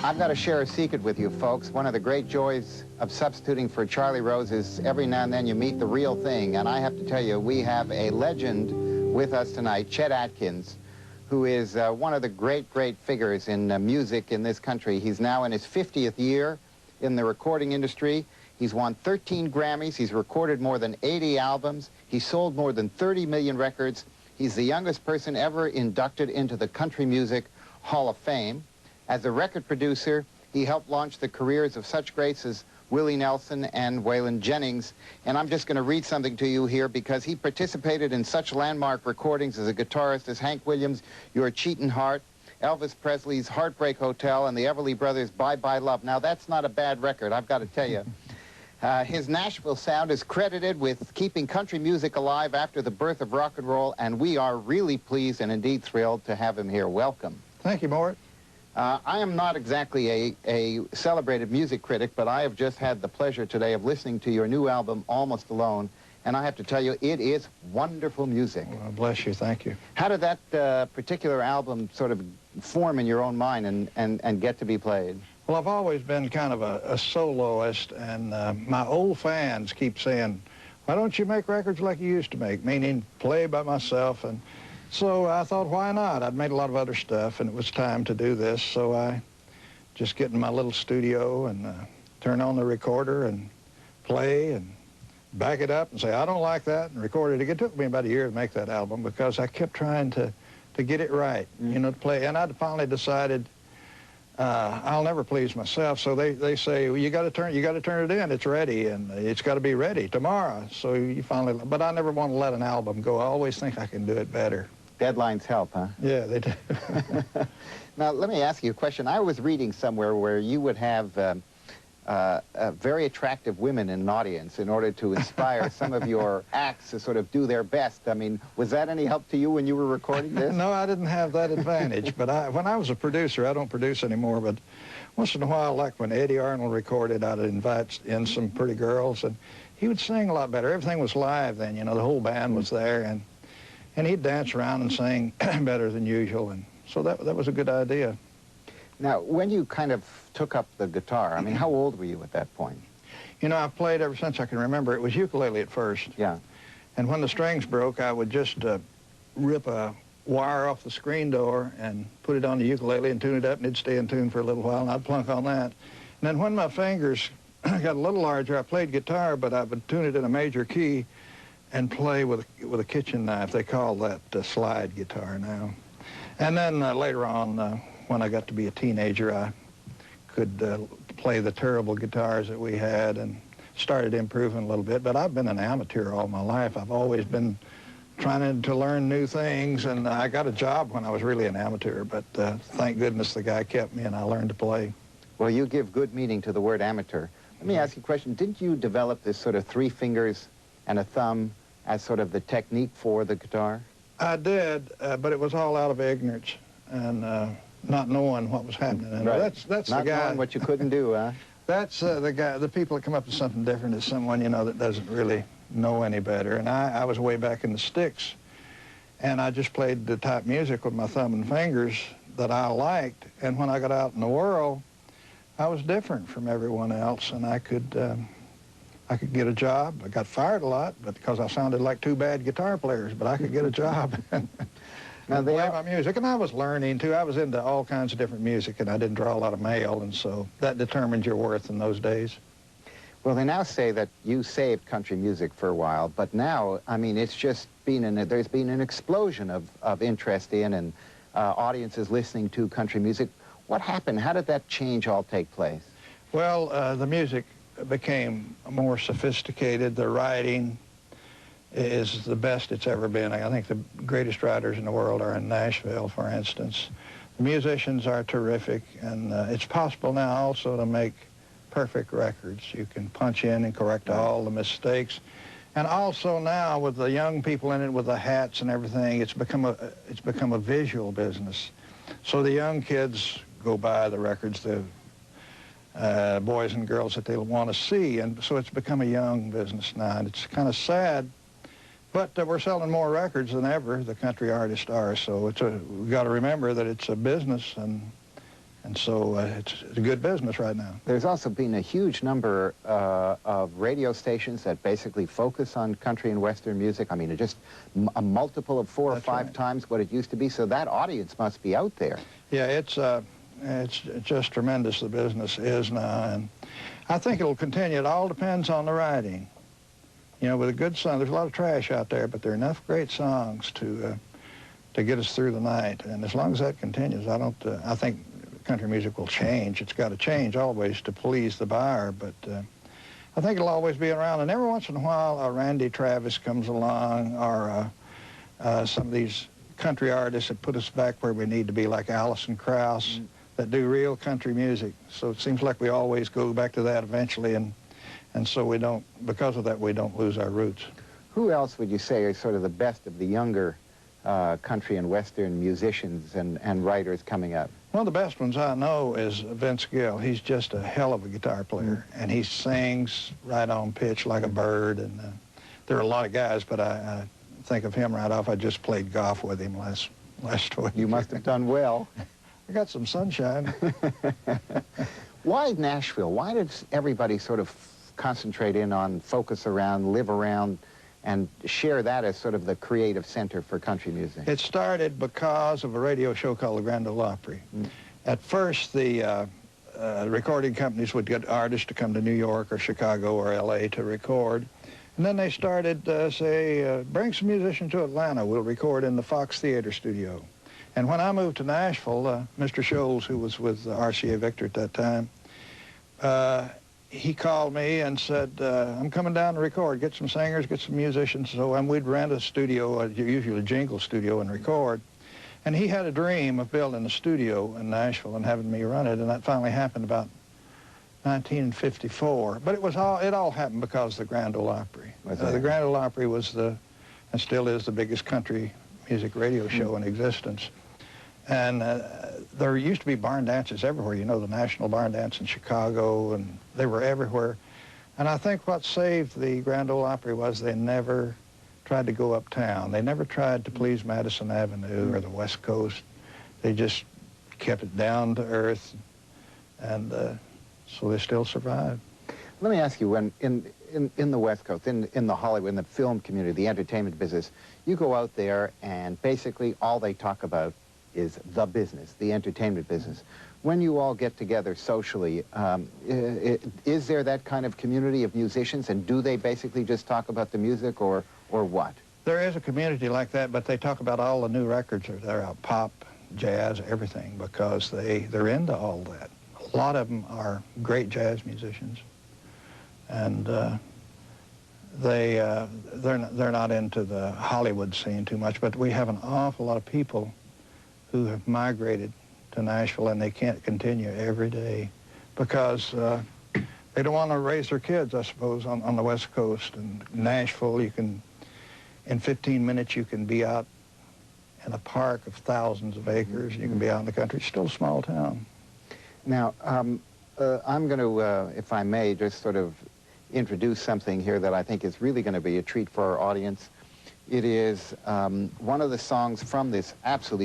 I've got to share a secret with you folks. One of the great joys of substituting for Charlie Rose is every now and then you meet the real thing. And I have to tell you, we have a legend with us tonight, Chet Atkins, who is one of the great figures in music in this country. He's now in his 50th year in the recording industry. He's won 13 Grammys. He's recorded more than 80 albums. He's sold more than 30 million records. He's the youngest person ever inducted into the Country Music Hall of Fame. As a record producer, he helped launch the careers of such greats as Willie Nelson and Waylon Jennings. And I'm just going to read something to you here because he participated in such landmark recordings as a guitarist as Hank Williams' Your Cheatin' Heart, Elvis Presley's Heartbreak Hotel, and the Everly Brothers' Bye Bye Love. Now, that's not a bad record, I've got to tell you. His Nashville sound is credited with keeping country music alive after the birth of rock and roll, and we are really pleased and indeed thrilled to have him here. Welcome. Thank you, Mort. I am not exactly a celebrated music critic, but I have just had the pleasure today of listening to your new album, Almost Alone, and I have to tell you, it is wonderful music. Well, bless you, thank you. How did that particular album sort of form in your own mind and get to be played? Well, I've always been kind of a soloist, and my old fans keep saying, why don't you make records like you used to make, meaning play by myself. And so I thought, why not? I'd made a lot of other stuff, and it was time to do this, so I just get in my little studio and turn on the recorder and play and back it up and say, I don't like that, and record it. It took me about a year to make that album because I kept trying to get it right, you know, to play. And I finally decided I'll never please myself, so they say, well, you got to turn it in. It's ready, and it's got to be ready tomorrow. So you finally, but I never want to let an album go. I always think I can do it better. Deadlines help, huh? Yeah, they do. Now, let me ask you a question. I was reading somewhere where you would have very attractive women in an audience in order to inspire some of your acts to sort of do their best. I mean, was that any help to you when you were recording this? No, I didn't have that advantage, but when I was a producer, I don't produce anymore, but once in a while, like when Eddie Arnold recorded, I'd invite in some pretty girls, and he would sing a lot better. Everything was live then, you know, the whole band was there, and he'd dance around and sing better than usual, and so that was a good idea. Now, when you kind of took up the guitar, I mean, how old were you at that point? You know, I've played ever since I can remember. It was ukulele at first. Yeah. And when the strings broke, I would just rip a wire off the screen door and put it on the ukulele and tune it up, and it'd stay in tune for a little while, and I'd plunk on that. And then when my fingers got a little larger, I played guitar, but I would tune it in a major key and play with a kitchen knife. They call that slide guitar now. And then later on, when I got to be a teenager, I could play the terrible guitars that we had and started improving a little bit. But I've been an amateur all my life. I've always been trying to learn new things, and I got a job when I was really an amateur, but thank goodness the guy kept me and I learned to play. Well, you give good meaning to the word amateur. Let me ask you a question. Didn't you develop this sort of 3 fingers and a thumb as sort of the technique for the guitar? I did, but it was all out of ignorance and not knowing what was happening. And right. That's not the guy. Knowing what you couldn't do, huh? That's the people that come up with something different is someone, you know, that doesn't really know any better. And I was way back in the sticks, and I just played the type music with my thumb and fingers that I liked. And when I got out in the world, I was different from everyone else, and I could get a job. I got fired a lot, but because I sounded like 2 bad guitar players, but I could get a job. Now they play my music, and I was learning too. I was into all kinds of different music, and I didn't draw a lot of mail, and so that determined your worth in those days. Well, they now say that you saved country music for a while, but now, I mean, it's just been there's been an explosion of interest in and audiences listening to country music. What happened? How did that change all take place? Well, the music became more sophisticated. The writing is the best it's ever been. I think the greatest writers in the world are in Nashville, for instance. The musicians are terrific, and it's possible now also to make perfect records. You can punch in and correct all the mistakes. And also now with the young people in it, with the hats and everything, it's become a visual business. So the young kids go buy the records, the boys and girls that they want to see, and so it's become a young business now, and it's kind of sad. But we're selling more records than ever, the country artists are, so we've got to remember that it's a business, and And so it's a good business right now. There's also been a huge number of radio stations that basically focus on country and western music. I mean, just a multiple of 4 or 5 times what it used to be. So that audience must be out there. Yeah, it's just tremendous, the business is now. And I think it'll continue. It all depends on the writing. You know, with a good song, there's a lot of trash out there, but there are enough great songs to get us through the night. And as long as that continues, I think country music will change. It's got to change always to please the buyer, but I think it'll always be around. And every once in a while, a Randy Travis comes along, or some of these country artists that put us back where we need to be, like Alison Krauss, that do real country music. So it seems like we always go back to that eventually, and so we don't, because of that, we don't lose our roots. Who else would you say are sort of the best of the younger country and western musicians and writers coming up? One of the best ones I know is Vince Gill. He's just a hell of a guitar player, and he sings right on pitch like a bird. And there are a lot of guys, but I think of him right off. I just played golf with him last week. You must have done well. I got some sunshine. Why Nashville? Why did everybody sort of concentrate in on, focus around, live around, and share that as sort of the creative center for country music? It started because of a radio show called the Grand Ole Opry. At first, the recording companies would get artists to come to New York or Chicago or L.A. to record. And then they started, bring some musicians to Atlanta. We'll record in the Fox Theater studio. And when I moved to Nashville, Mr. Scholes, who was with RCA Victor at that time, he called me and said, I'm coming down to record, get some singers, get some musicians. So we'd rent a studio, usually a jingle studio, and record. And he had a dream of building a studio in Nashville and having me run it, and that finally happened about 1954. But it all happened because of the Grand Ole Opry. The Grand Ole Opry was and still is, the biggest country music radio show in existence. And there used to be barn dances everywhere. You know, the National Barn Dance in Chicago, and they were everywhere. And I think what saved the Grand Ole Opry was they never tried to go uptown. They never tried to please Madison Avenue or the West Coast. They just kept it down to earth, and so they still survived. Let me ask you, when in the West Coast, in the Hollywood, in the film community, the entertainment business, you go out there and basically all they talk about is the business, the entertainment business. When you all get together socially, is there that kind of community of musicians, and do they basically just talk about the music, or what? There is a community like that, but they talk about all the new records that are out, pop, jazz, everything, because they're into all that. A lot of them are great jazz musicians, and they're not into the Hollywood scene too much, but we have an awful lot of people who have migrated to Nashville, and they can't continue every day because they don't want to raise their kids, I suppose, on the West Coast. And Nashville, in 15 minutes, you can be out in a park of thousands of acres. You can be out in the country. It's still a small town. Now, I'm going to, if I may, just sort of introduce something here that I think is really going to be a treat for our audience. It is one of the songs from this absolutely